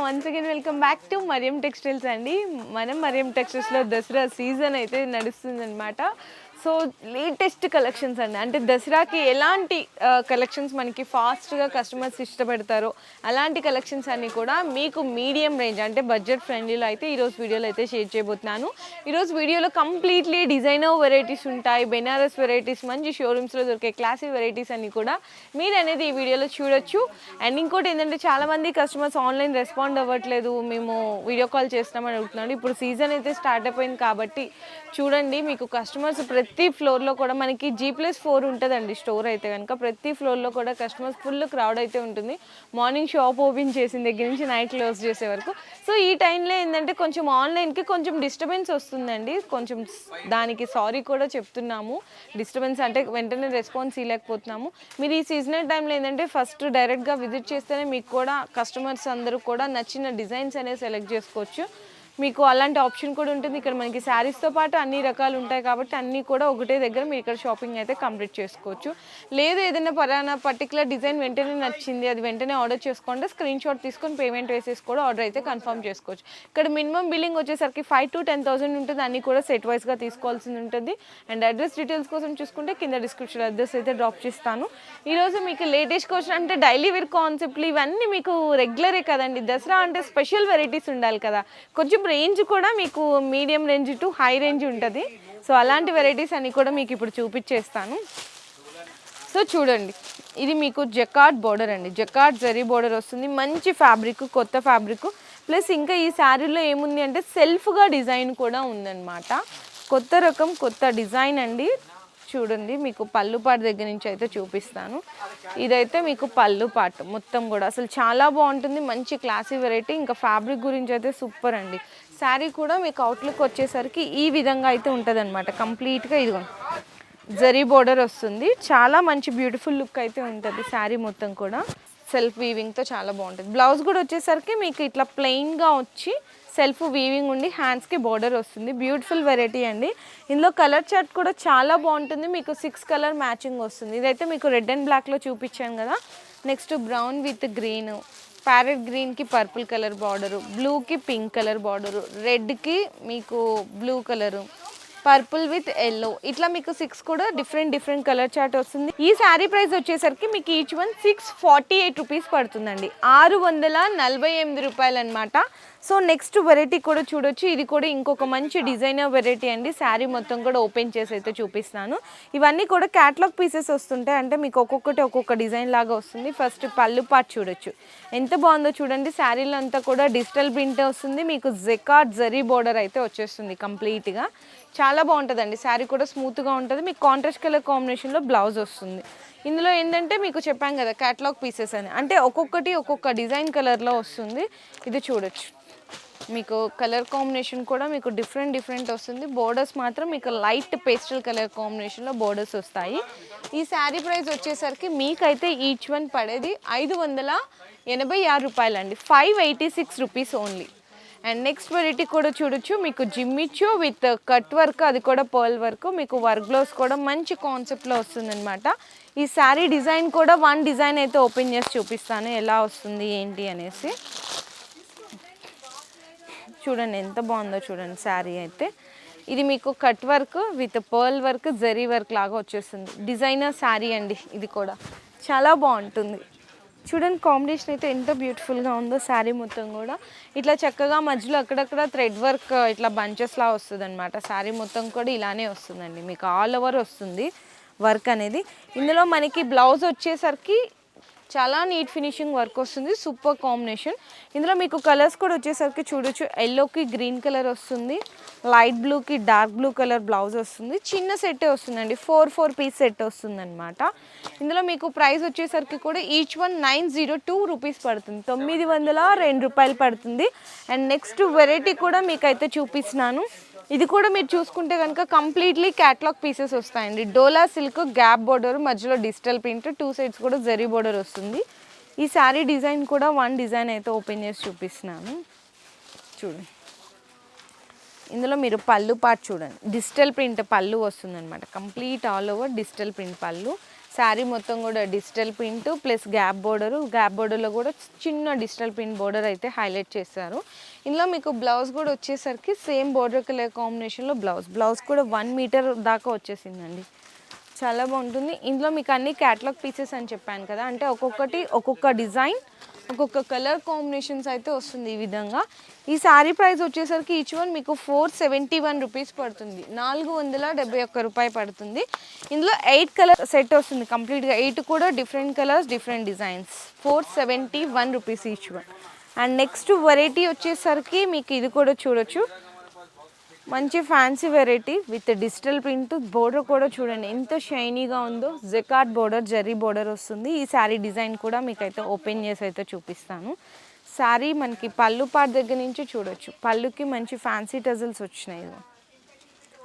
Once again welcome back to Mariam textiles అండి. మనం Mariam టెక్స్టైల్స్లో Dasara season అయితే నడుస్తుందన్నమాట. సో లేటెస్ట్ కలెక్షన్స్ అండి, అంటే దసరాకి ఎలాంటి కలెక్షన్స్ మనకి ఫాస్ట్గా కస్టమర్స్ ఇష్టపడతారో అలాంటి కలెక్షన్స్ అన్నీ కూడా మీకు మీడియం రేంజ్ అంటే బడ్జెట్ ఫ్రెండ్లీలో అయితే ఈరోజు వీడియోలో అయితే షేర్ చేయబోతున్నాను. ఈరోజు వీడియోలో కంప్లీట్లీ డిజైనర్ వెరైటీస్ ఉంటాయి, బెనారస్ వెరైటీస్, మంచి షోరూమ్స్లో దొరికే క్లాసీ వెరైటీస్ అన్నీ కూడా మీరు అనేది ఈ వీడియోలో చూడొచ్చు. అండ్ ఇంకోటి ఏంటంటే చాలామంది కస్టమర్స్ ఆన్లైన్ రెస్పాండ్ అవ్వట్లేదు, మేము వీడియో కాల్ చేస్తామని అడుగుతున్నాడు. ఇప్పుడు సీజన్ అయితే స్టార్ట్ అయిపోయింది కాబట్టి చూడండి, మీకు కస్టమర్స్ ప్రతి ఫ్లోర్లో కూడా మనకి G+4 ఉంటుందండి స్టోర్ అయితే కనుక. ప్రతి ఫ్లోర్లో కూడా కస్టమర్స్ ఫుల్ క్రౌడ్ అయితే ఉంటుంది, మార్నింగ్ షాప్ ఓపెన్ చేసిన దగ్గర నుంచి నైట్ క్లోజ్ చేసే వరకు. సో ఈ టైంలో ఏంటంటే కొంచెం ఆన్లైన్కి కొంచెం డిస్టర్బెన్స్ వస్తుందండి, కొంచెం దానికి సారీ కూడా చెప్తున్నాము. డిస్టర్బెన్స్ అంటే వెంటనే రెస్పాన్స్ ఇవ్వలేకపోతున్నాము. మీరు ఈ సీజనల్ టైంలో ఏంటంటే ఫస్ట్ డైరెక్ట్గా విజిట్ చేస్తేనే మీకు కూడా కస్టమర్స్ అందరూ కూడా నచ్చిన డిజైన్స్ అనేవి సెలెక్ట్ చేసుకోవచ్చు. మీకు అలాంటి ఆప్షన్ కూడా ఉంటుంది. ఇక్కడ మనకి శారీస్తో పాటు అన్ని రకాలు ఉంటాయి కాబట్టి అన్నీ కూడా ఒకటే దగ్గర మీరు ఇక్కడ షాపింగ్ అయితే కంప్లీట్ చేసుకోవచ్చు. లేదు ఏదైనా పర్టికులర్ డిజైన్ వెంటనే నచ్చింది, అది వెంటనే ఆర్డర్ చేసుకోండి, స్క్రీన్ షాట్ తీసుకొని పేమెంట్ వేసేసి కూడా ఆర్డర్ అయితే కన్ఫర్మ్ చేసుకోవచ్చు. ఇక్కడ మినిమం బిల్లింగ్ వచ్చేసరికి 5,000 to 10,000 ఉంటుంది. అన్నీ కూడా సెట్ వైజ్గా తీసుకోవాల్సి ఉంటుంది. అండ్ అడ్రస్ డీటెయిల్స్ కోసం చూసుకుంటే కింద డిస్క్రిప్షన్ అడ్రస్ అయితే డ్రాప్ చేస్తాను. ఈరోజు మీకు లేటెస్ట్ క్వశ్చన్ అంటే డైలీ వేర్ కాన్సెప్ట్లు ఇవన్నీ మీకు రెగ్యులరే కదండి. దసరా అంటే స్పెషల్ వెరైటీస్ ఉండాలి కదా, కొంచెం రేంజ్ కూడా మీకు medium range to high range ఉంటుంది. సో అలాంటి వెరైటీస్ అన్నీ కూడా మీకు ఇప్పుడు చూపించేస్తాను. సో చూడండి, ఇది మీకు జకార్డ్ బోర్డర్ అండి, జకార్డ్ జరీ బోర్డర్ వస్తుంది. మంచి ఫ్యాబ్రిక్, కొత్త ఫ్యాబ్రిక్. ప్లస్ ఇంకా ఈ శారీలో ఏముంది అంటే సెల్ఫ్గా డిజైన్ కూడా ఉందన్నమాట. కొత్త రకం, కొత్త డిజైన్ అండి. చూడండి, మీకు పళ్ళు పాటు దగ్గర నుంచి అయితే చూపిస్తాను. ఇదైతే మీకు పళ్ళు పాటు మొత్తం కూడా అసలు చాలా బాగుంటుంది, మంచి క్లాసీ వెరైటీ. ఇంకా ఫ్యాబ్రిక్ గురించి అయితే సూపర్ అండి. శారీ కూడా మీకు అవుట్లుక్ వచ్చేసరికి ఈ విధంగా అయితే ఉంటుంది అనమాట. కంప్లీట్గా ఇదిగో జరీ బోర్డర్ వస్తుంది, చాలా మంచి బ్యూటిఫుల్ లుక్ అయితే ఉంటుంది. శారీ మొత్తం కూడా సెల్ఫ్ వీవింగ్తో చాలా బాగుంటుంది. బ్లౌజ్ కూడా వచ్చేసరికి మీకు ఇట్లా ప్లెయిన్గా వచ్చి సెల్ఫ్ వీవింగ్ ఉండి హ్యాండ్స్కి బోర్డర్ వస్తుంది. బ్యూటిఫుల్ వెరైటీ అండి. ఇందులో కలర్ చార్ట్ కూడా చాలా బాగుంటుంది, మీకు 6 కలర్ మ్యాచింగ్ వస్తుంది. ఇదైతే మీకు రెడ్ అండ్ బ్లాక్లో చూపించాను కదా. Next brown with green, parrot గ్రీన్కి పర్పుల్ కలర్ బార్డరు, బ్లూకి పింక్ కలర్ బార్డరు, రెడ్కి మీకు blue colour, purple with yellow, ఇట్లా మీకు 6 కూడా డిఫరెంట్ కలర్ చార్ట్ వస్తుంది. ఈ శారీ ప్రైస్ వచ్చేసరికి మీకు ఈచ్ వన్ 648 రూపీస్ పడుతుందండి, 648 రూపాయలు అనమాట. సో నెక్స్ట్ వెరైటీ కూడా చూడొచ్చు. ఇది కూడా ఇంకొక మంచి డిజైనర్ వెరైటీ అండి. శారీ మొత్తం కూడా ఓపెన్ చేసి అయితే చూపిస్తాను. ఇవన్నీ కూడా క్యాటలాగ్ పీసెస్ వస్తుంటాయి, అంటే మీకు ఒక్కొక్కటి ఒక్కొక్క డిజైన్ లాగా వస్తుంది. ఫస్ట్ పళ్ళు పార్ట్ చూడొచ్చు, ఎంత బాగుందో చూడండి. శారీలో అంతా కూడా డిజిటల్ ప్రింట్ వస్తుంది, మీకు జకార్డ్ జరీ బోర్డర్ అయితే వచ్చేస్తుంది కంప్లీట్గా. చాలా బాగుంటుందండి. శారీ కూడా స్మూత్గా ఉంటుంది. మీకు కాంట్రాస్ట్ కలర్ కాంబినేషన్లో బ్లౌజ్ వస్తుంది. ఇందులో ఏంటంటే మీకు చెప్పాను కదా క్యాటలాగ్ పీసెస్ అని, అంటే ఒక్కొక్కటి ఒక్కొక్క డిజైన్ కలర్లో వస్తుంది. ఇది చూడొచ్చు, మీకు కలర్ కాంబినేషన్ కూడా మీకు డిఫరెంట్ వస్తుంది. బోర్డర్స్ మాత్రం మీకు లైట్ పేస్టల్ కలర్ కాంబినేషన్లో బోర్డర్స్ వస్తాయి. ఈ శారీ ప్రైస్ వచ్చేసరికి మీకైతే ఈచ్ వన్ పడేది 586 రూపాయలు అండి, 586 rupees only. And next variety కూడా చూడొచ్చు, మీకు జిమ్మిచ్చు విత్ కట్ వర్క్, అది కూడా పర్ల్ వర్క్, మీకు వర్క్ బ్లౌజ్ కూడా మంచి కాన్సెప్ట్లో వస్తుందన్నమాట. ఈ శారీ డిజైన్ కూడా వన్ డిజైన్ అయితే ఓపెన్ చేసి చూపిస్తాను ఎలా వస్తుంది ఏంటి అనేసి. చూడండి ఎంత బాగుందో చూడండి శారీ అయితే. ఇది మీకు cut work with pearl work, zari work లాగా వచ్చేస్తుంది. డిజైనర్ శారీ అండి, ఇది కూడా చాలా బాగుంటుంది. చూడండి కాంబినేషన్ అయితే ఎంత బ్యూటిఫుల్గా ఉందో. శారీ మొత్తం కూడా ఇట్లా చక్కగా మధ్యలో అక్కడక్కడ థ్రెడ్ వర్క్ ఇట్లా బంచెస్లా వస్తుంది అనమాట. శారీ మొత్తం కూడా ఇలానే వస్తుందండి, మీకు ఆల్ ఓవర్ వస్తుంది వర్క్ అనేది. ఇందులో మనకి బ్లౌజ్ వచ్చేసరికి చాలా నీట్ ఫినిషింగ్ వర్క్ వస్తుంది, సూపర్ కాంబినేషన్. ఇందులో మీకు కలర్స్ కూడా వచ్చేసరికి చూడొచ్చు, ఎల్లోకి గ్రీన్ కలర్ వస్తుంది, లైట్ బ్లూకి డార్క్ బ్లూ కలర్ బ్లౌజ్ వస్తుంది. చిన్న సెట్టే వస్తుందండి, 4 పీస్ సెట్ వస్తుంది అనమాట. ఇందులో మీకు ప్రైస్ వచ్చేసరికి కూడా ఈచ్ వన్ 902 రూపీస్ పడుతుంది, 902 రూపాయలు పడుతుంది. అండ్ నెక్స్ట్ వెరైటీ కూడా మీకైతే చూపిస్తున్నాను. ఇది కూడా మీరు చూసుకుంటే కనుక కంప్లీట్లీ క్యాటలాగ్ పీసెస్ వస్తాయండి. డోలా సిల్క్ గ్యాప్ బోర్డర్, మధ్యలో డిజిటల్ ప్రింట్, 2 సైడ్స్ కూడా జరీ బోర్డర్ వస్తుంది. ఈ శారీ డిజైన్ కూడా వన్ డిజైన్ అయితే ఓపెన్ చేసి చూపిస్తున్నాను. చూడండి, ఇందులో మీరు పళ్ళు పార్ట్ చూడండి, డిజిటల్ ప్రింట్ పళ్ళు వస్తుంది అనమాట. Complete all over digital print పళ్ళు. శారీ మొత్తం కూడా డిజిటల్ ప్రింట్ ప్లస్ గ్యాప్ బోర్డర్లో కూడా చిన్న డిజిటల్ ప్రింట్ బోర్డర్ అయితే హైలైట్ చేశారు. ఇందులో మీకు బ్లౌజ్ కూడా వచ్చేసరికి సేమ్ బోర్డర్ కలర్ కాంబినేషన్లో బ్లౌజ్ కూడా 1 మీటర్ దాకా వచ్చేసిందండి. చాలా బాగుంటుంది. ఇందులో మీకు అన్ని క్యాటలాగ్ పీసెస్ అని చెప్పాను కదా, అంటే ఒక్కొక్కటి ఒక్కొక్క డిజైన్ ఒక్కొక్క కలర్ కాంబినేషన్స్ అయితే వస్తుంది ఈ విధంగా. ఈ శారీ ప్రైస్ వచ్చేసరికి ఈచ్ వన్ మీకు 471 రూపీస్ పడుతుంది, 471 రూపాయి పడుతుంది. ఇందులో 8 కలర్ సెట్ వస్తుంది కంప్లీట్గా, 8 కూడా different colours different designs, 471 rupees each one. And next variety వచ్చేసరికి మీకు ఇది కూడా చూడొచ్చు, మంచి fancy variety with digital print. Border కూడా చూడండి ఎంత షైనీగా ఉందో, జెకార్డ్ బోర్డర్ జరీ బోర్డర్ వస్తుంది. ఈ శారీ డిజైన్ కూడా మీకైతే ఓపెన్ చేసి అయితే చూపిస్తాను. శారీ మనకి పళ్ళు పార్ట్ దగ్గర నుంచి చూడొచ్చు, పళ్ళుకి మంచి ఫ్యాన్సీ టజల్స్ వచ్చినాయి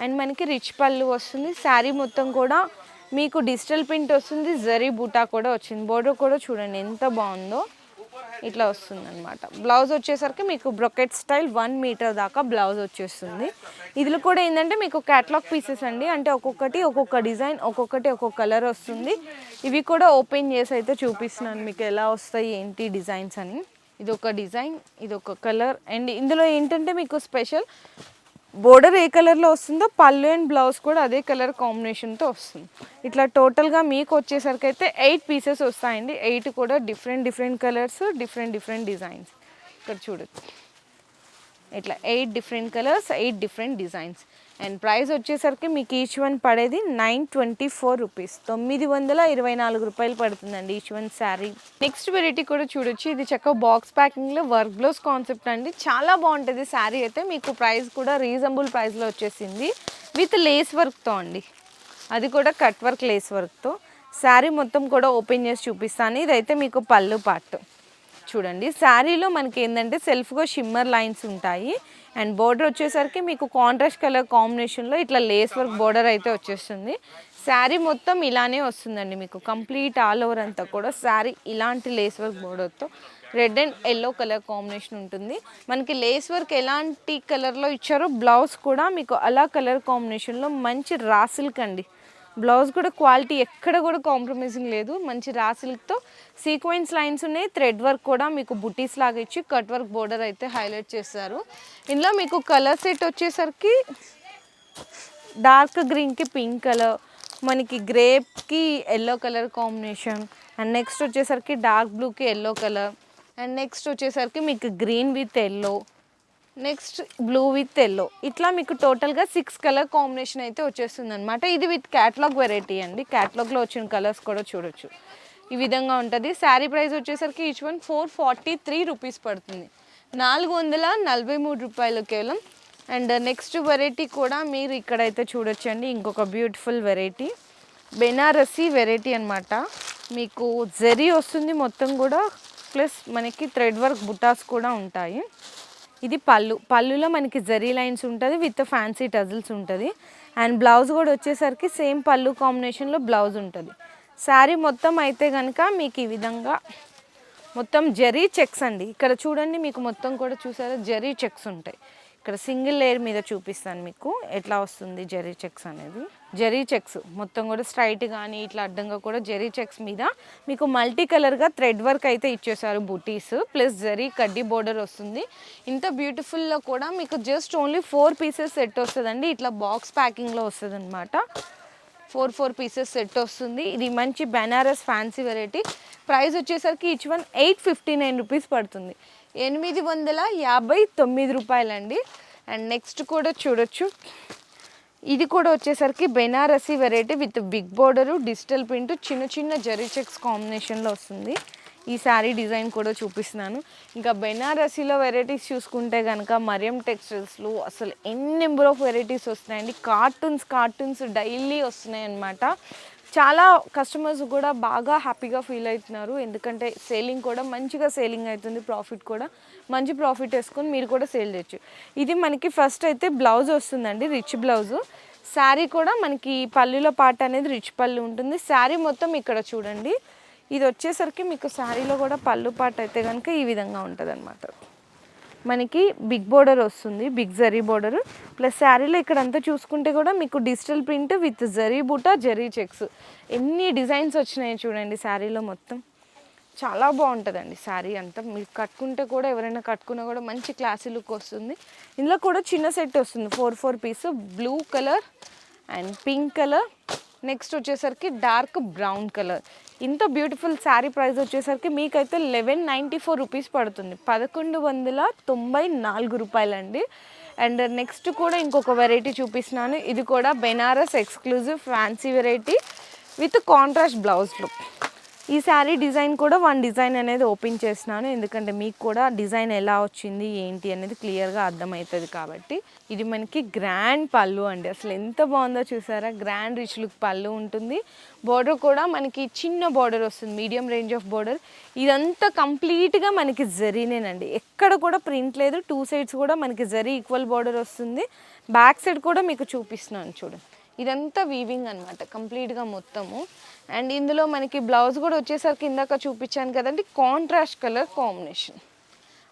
అండ్ మనకి రిచ్ పళ్ళు వస్తుంది. శారీ మొత్తం కూడా మీకు డిజిటల్ ప్రింట్ వస్తుంది, జరీ బూటా కూడా వచ్చింది. బోర్డర్ కూడా చూడండి ఎంత బాగుందో, ఇట్లా వస్తుంది అనమాట. బ్లౌజ్ వచ్చేసరికి మీకు బ్రొకెట్ స్టైల్ 1 మీటర్ దాకా బ్లౌజ్ వచ్చేస్తుంది. ఇదిలో కూడా ఏంటంటే మీకు క్యాటలాగ్ పీసెస్ అండి, అంటే ఒక్కొక్కటి ఒక్కొక్క డిజైన్ ఒక్కొక్కటి ఒక్కొక్క కలర్ వస్తుంది. ఇవి కూడా ఓపెన్ చేసి అయితే చూపిస్తున్నాను మీకు ఎలా వస్తాయి ఏంటి డిజైన్స్ అని. ఇది ఒక డిజైన్, ఇది ఒక కలర్. అండ్ ఇందులో ఏంటంటే మీకు స్పెషల్ బోర్డర్ ఏ కలర్లో వస్తుందో పళ్ళు అండ్ బ్లౌజ్ కూడా అదే కలర్ కాంబినేషన్తో వస్తుంది. ఇట్లా టోటల్గా మీకు వచ్చేసరికి అయితే 8 పీసెస్ వస్తాయండి. 8 కూడా డిఫరెంట్ కలర్స్ డిఫరెంట్ డిజైన్స్. ఇక్కడ చూడొచ్చు ఇట్లా 8 different colours 8 different designs. And price వచ్చేసరికి మీకు ఈచ్ వన్ పడేది 924 రూపీస్, 924 రూపాయలు పడుతుందండి each one sari. Next variety కూడా చూడొచ్చు, ఇది చక్కగా బాక్స్ ప్యాకింగ్లో వర్క్ బ్లౌజ్ కాన్సెప్ట్ అండి. చాలా బాగుంటుంది శారీ అయితే, మీకు ప్రైస్ కూడా రీజనబుల్ ప్రైస్లో వచ్చేసింది విత్ లేస్ వర్క్తో అండి, అది కూడా కట్ వర్క్ లేస్ వర్క్తో. శారీ మొత్తం కూడా ఓపెన్ చేసి చూపిస్తాను. ఇదైతే మీకు పళ్ళు పార్ట్ చూడండి. శారీలో మనకి ఏంటంటే సెల్ఫ్గా షిమ్మర్ లైన్స్ ఉంటాయి అండ్ బోర్డర్ వచ్చేసరికి మీకు కాంట్రాస్ట్ కలర్ కాంబినేషన్లో ఇట్లా లేస్ వర్క్ బోర్డర్ అయితే వచ్చేస్తుంది. శారీ మొత్తం ఇలానే వస్తుందండి మీకు కంప్లీట్ ఆల్ ఓవర్ అంతా కూడా శారీ ఇలాంటి లేస్ వర్క్ బోర్డర్తో red and yellow colour combination ఉంటుంది. మనకి లేస్ వర్క్ ఎలాంటి కలర్లో ఇచ్చారో బ్లౌజ్ కూడా మీకు అలా కలర్ కాంబినేషన్లో మంచి రా సిల్క్ అండి. బ్లౌజ్ కూడా క్వాలిటీ ఎక్కడ కూడా కాంప్రమైజింగ్ లేదు, మంచి రా సిల్క్తో సీక్వెన్స్ లైన్స్ ఉన్నాయి. థ్రెడ్ వర్క్ కూడా మీకు బుటీస్ లాగా ఇచ్చి కట్ వర్క్ బోర్డర్ అయితే హైలైట్ చేస్తారు. ఇందులో మీకు కలర్ సెట్ వచ్చేసరికి డార్క్ గ్రీన్కి పింక్ కలర్, మనకి గ్రేప్కి yellow colour combination, and next వచ్చేసరికి డార్క్ బ్లూకి ఎల్లో కలర్, అండ్ నెక్స్ట్ వచ్చేసరికి మీకు green with yellow, next blue with yellow, ఇట్లా మీకు టోటల్గా 6 కలర్ కాంబినేషన్ అయితే వచ్చేస్తుంది అనమాట. ఇది విత్ క్యాటలాగ్ వెరైటీ అండి, క్యాటలాగ్లో వచ్చిన కలర్స్ కూడా చూడొచ్చు. ఈ విధంగా ఉంటుంది. శారీ ప్రైస్ వచ్చేసరికి ఈచ్ వన్ 443 రూపీస్ పడుతుంది, 443 రూపాయలు కేవలం. అండ్ నెక్స్ట్ వెరైటీ కూడా మీరు ఇక్కడైతే చూడొచ్చండి, ఇంకొక బ్యూటిఫుల్ వెరైటీ బెనారసీ వెరైటీ అనమాట. మీకు జరీ వస్తుంది మొత్తం కూడా, ప్లస్ మనకి థ్రెడ్ వర్క్ బుటాస్ కూడా ఉంటాయి. ఇది పళ్ళులో మనకి జరీ లైన్స్ ఉంటుంది విత్ ఫ్యాన్సీ టజిల్స్ ఉంటుంది. అండ్ బ్లౌజ్ కూడా వచ్చేసరికి సేమ్ పళ్ళు కాంబినేషన్లో బ్లౌజ్ ఉంటుంది. శారీ మొత్తం అయితే కనుక మీకు ఈ విధంగా మొత్తం జరీ చెక్స్ అండి. ఇక్కడ చూడండి మీకు మొత్తం కూడా చూసారా జరీ చెక్స్ ఉంటాయి. ఇక్కడ సింగిల్ లేయర్ మీద చూపిస్తాను మీకు ఎట్లా వస్తుంది జరీ చెక్స్ అనేది. జరీ చెక్స్ మొత్తం కూడా స్ట్రైట్ కానీ ఇట్లా అడ్డంగా కూడా జరీ చెక్స్ మీద మీకు మల్టీ కలర్గా థ్రెడ్ వర్క్ అయితే ఇచ్చేసారు బూటీస్, ప్లస్ జరీ కడ్డీ బోర్డర్ వస్తుంది. ఇంత బ్యూటిఫుల్లో కూడా మీకు జస్ట్ ఓన్లీ 4 పీసెస్ సెట్ వస్తుందండి. ఇట్లా బాక్స్ ప్యాకింగ్లో వస్తుంది అనమాట. 4 పీసెస్ సెట్ వస్తుంది. ఇది మంచి బెనారస్ ఫ్యాన్సీ వెరైటీ. ప్రైస్ వచ్చేసరికి ఈచ్ వన్ 859 రూపీస్ పడుతుంది, 859 రూపాయలండి. అండ్ నెక్స్ట్ కూడా చూడొచ్చు, ఇది కూడా వచ్చేసరికి Banarasi variety with big border digital print చిన్న జరీ చెక్స్ కాంబినేషన్లో వస్తుంది. ఈ శారీ డిజైన్ కూడా చూపిస్తున్నాను. ఇంకా బెనారసీలో వెరైటీస్ చూసుకుంటే కనుక మరియం టెక్స్టైల్స్లో అసలు ఎన్ని నెంబర్ ఆఫ్ వెరైటీస్ వస్తున్నాయండి. కార్టూన్స్ డైలీ వస్తున్నాయి అన్నమాట. చాలా కస్టమర్స్ కూడా బాగా హ్యాపీగా ఫీల్ అవుతున్నారు, ఎందుకంటే సేలింగ్ కూడా మంచిగా సేలింగ్ అవుతుంది, ప్రాఫిట్ కూడా మంచి ప్రాఫిట్ వేసుకొని మీరు కూడా సేల్ చేయొచ్చు. ఇది మనకి ఫస్ట్ అయితే బ్లౌజ్ వస్తుందండి, రిచ్ బ్లౌజు. శారీ కూడా మనకి పళ్ళులో పార్ట్ అనేది రిచ్ పళ్ళు ఉంటుంది. శారీ మొత్తం ఇక్కడ చూడండి, ఇది వచ్చేసరికి మీకు శారీలో కూడా పళ్ళు పార్ట్ అయితే కనుక ఈ విధంగా ఉంటుంది అనమాట. మనకి బిగ్ బోర్డర్ వస్తుంది, బిగ్ జరీ బోర్డర్. ప్లస్ శారీలో ఇక్కడ అంతా చూసుకుంటే కూడా మీకు డిజిటల్ ప్రింట్ విత్ జరీ బూటా, జరీ చెక్స్, ఎన్ని డిజైన్స్ వచ్చినాయి చూడండి శారీలో మొత్తం. చాలా బాగుంటుందండి శారీ అంతా. మీరు కట్టుకుంటే కూడా ఎవరైనా కట్టుకున్నా కూడా మంచి క్లాసీ లుక్ వస్తుంది. ఇందులో కూడా చిన్న సెట్ వస్తుంది, 4 piece. Blue colour and pink colour, next వచ్చేసరికి డార్క్ బ్రౌన్ కలర్. ఇంత బ్యూటిఫుల్ శారీ ప్రైస్ వచ్చేసరికి మీకైతే 1194 రూపీస్ పడుతుంది, 1194 రూపాయలండి. అండ్ నెక్స్ట్ కూడా ఇంకొక వెరైటీ చూపిస్తున్నాను. ఇది కూడా Banaras exclusive fancy variety with contrast బ్లౌజ్లో. ఈ శారీ డిజైన్ కూడా వన్ డిజైన్ అనేది ఓపెన్ చేస్తున్నాను, ఎందుకంటే మీకు కూడా డిజైన్ ఎలా వచ్చింది ఏంటి అనేది క్లియర్గా అర్థమవుతుంది కాబట్టి. ఇది మనకి గ్రాండ్ పళ్ళు అండి, అసలు ఎంత బాగుందో చూసారా. గ్రాండ్ రిచ్ లుక్ పళ్ళు ఉంటుంది. బోర్డర్ కూడా మనకి చిన్న బోర్డర్ వస్తుంది, మీడియం రేంజ్ ఆఫ్ బోర్డర్. ఇదంతా కంప్లీట్గా మనకి జరీనేనండి, ఎక్కడ కూడా ప్రింట్ లేదు. 2 సైడ్స్ కూడా మనకి జరీ ఈక్వల్ బోర్డర్ వస్తుంది. బ్యాక్ సైడ్ కూడా మీకు చూపిస్తున్నాను చూడండి, ఇదంతా వీవింగ్ అనమాట కంప్లీట్గా మొత్తము. అండ్ ఇందులో మనకి బ్లౌజ్ కూడా వచ్చేసరికి ఇందాక చూపించాను కదండి, కాంట్రాస్ట్ కలర్ కాంబినేషన్.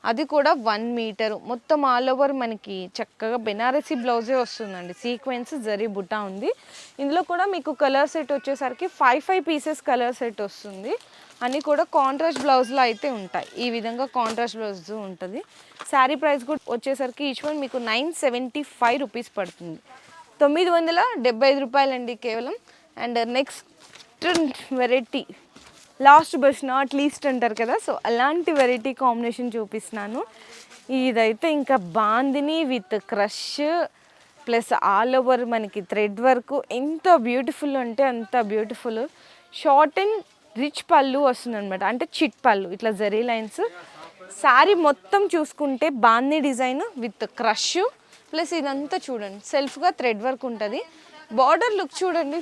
అది కూడా 1 మీటర్ మొత్తం ఆల్ ఓవర్ మనకి చక్కగా బెనారసీ బ్లౌజే వస్తుందండి. సీక్వెన్స్ జరీ బుట్టా ఉంది. ఇందులో కూడా మీకు కలర్ సెట్ వచ్చేసరికి 5 పీసెస్ కలర్ సెట్ వస్తుంది. అన్నీ కూడా కాంట్రాస్ట్ బ్లౌజ్లో అయితే ఉంటాయి. ఈ విధంగా కాంట్రాస్ట్ బ్లౌజ్ ఉంటుంది. శారీ ప్రైస్ కూడా వచ్చేసరికి ఈచ్ వన్ మీకు 975 రూపీస్ పడుతుంది, 975 రూపాయలండి కేవలం. And next variety, last but not least అంటారు కదా, సో అలాంటి వెరైటీ కాంబినేషన్ చూపిస్తున్నాను. ఇదైతే ఇంకా bandhani with crush plus all over మనకి థ్రెడ్ వర్క్, ఎంత బ్యూటిఫుల్ అంటే అంత బ్యూటిఫుల్. షార్ట్ అండ్ రిచ్ పళ్ళు వస్తుంది అనమాట, అంటే చిట్ పళ్ళు, ఇట్లా జరీ లైన్స్. శారీ మొత్తం చూసుకుంటే bandhani design with crush plus ఇదంతా చూడండి సెల్ఫ్గా థ్రెడ్ వర్క్ ఉంటుంది. బార్డర్ లుక్ చూడండి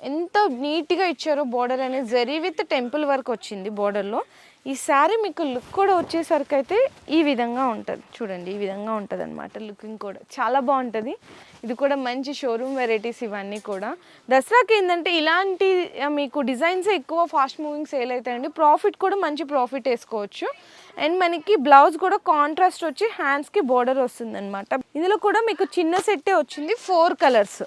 ఎంత నీట్గా ఇచ్చారో. బార్డర్ అనేది జరీ విత్ టెంపుల్ వర్క్ వచ్చింది బార్డర్లో. ఈ శారీ మీకు లుక్ కూడా వచ్చేసరికి అయితే ఈ విధంగా ఉంటుంది చూడండి, ఈ విధంగా ఉంటుంది అనమాట లుకింగ్ కూడా చాలా బాగుంటుంది. ఇది కూడా మంచి షోరూమ్ వెరైటీస్ ఇవన్నీ కూడా. దసరాకి ఏంటంటే ఇలాంటి మీకు డిజైన్స్ ఎక్కువ ఫాస్ట్ మూవింగ్ సేల్ అవుతాయండి. ప్రాఫిట్ కూడా మంచి ప్రాఫిట్ వేసుకోవచ్చు. అండ్ మనకి బ్లౌజ్ కూడా కాంట్రాస్ట్ వచ్చి హ్యాండ్స్కి బోర్డర్ వస్తుంది అనమాట. ఇందులో కూడా మీకు చిన్న సెట్టే వచ్చింది, 4 కలర్స్.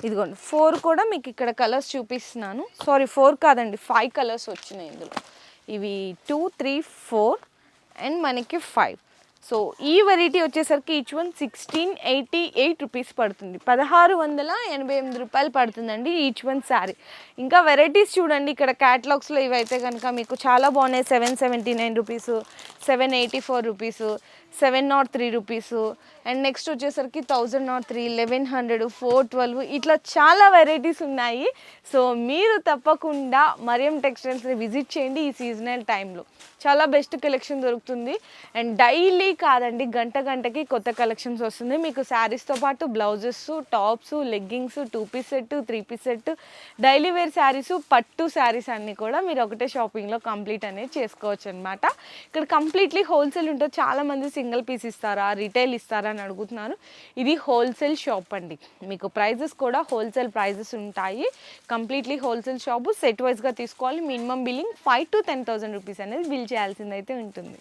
ఇదిగోండి 4 కూడా మీకు ఇక్కడ కలర్స్ చూపిస్తున్నాను. సారీ 4 కాదండి, 5 కలర్స్ వచ్చినాయి ఇందులో. ఇవి 2, 3, 4 అండ్ మనకి 5. సో ఈ వెరైటీ వచ్చేసరికి ఈచ్ వన్ 1688 రూపీస్ పడుతుంది, 1688 రూపాయలు పడుతుందండి ఈచ్ వన్ శారీ. ఇంకా వెరైటీస్ చూడండి ఇక్కడ క్యాటలాగ్స్లో ఇవైతే కనుక మీకు చాలా బాగున్నాయి. 779 rupees, 784 rupees, 703 rupees. And next వచ్చేసరికి 1003, 1100, 412 ఇట్లా చాలా వెరైటీస్ ఉన్నాయి. సో మీరు తప్పకుండా మరియం టెక్స్టైల్స్ని విజిట్ చేయండి. ఈ సీజనల్ టైంలో చాలా బెస్ట్ కలెక్షన్ దొరుకుతుంది. అండ్ డైలీ కాదండి, గంటకి కొత్త కలెక్షన్స్ వస్తుంది మీకు. శారీస్తో పాటు blouses, tops, leggings, 2 piece set, 3 piece set, daily wear saris, పట్టు శారీస్ అన్నీ కూడా మీరు ఒకటే షాపింగ్లో కంప్లీట్ అనేది చేసుకోవచ్చు అనమాట. ఇక్కడ కంప్లీట్లీ హోల్సేల్ ఉంటుంది. చాలామంది సింగిల్ పీస్ ఇస్తారా, రిటైల్ ఇస్తారా అని అడుగుతున్నారు. ఇది హోల్సేల్ షాప్ అండి, మీకు ప్రైజెస్ కూడా హోల్సేల్ ప్రైజెస్ ఉంటాయి. కంప్లీట్లీ హోల్సేల్ షాపు, సెట్ వైజ్గా తీసుకోవాలి. మినిమం బిల్లింగ్ 5,000 to 10,000 రూపీస్ అనేది బిల్ చేయాల్సిందైతే ఉంటుంది.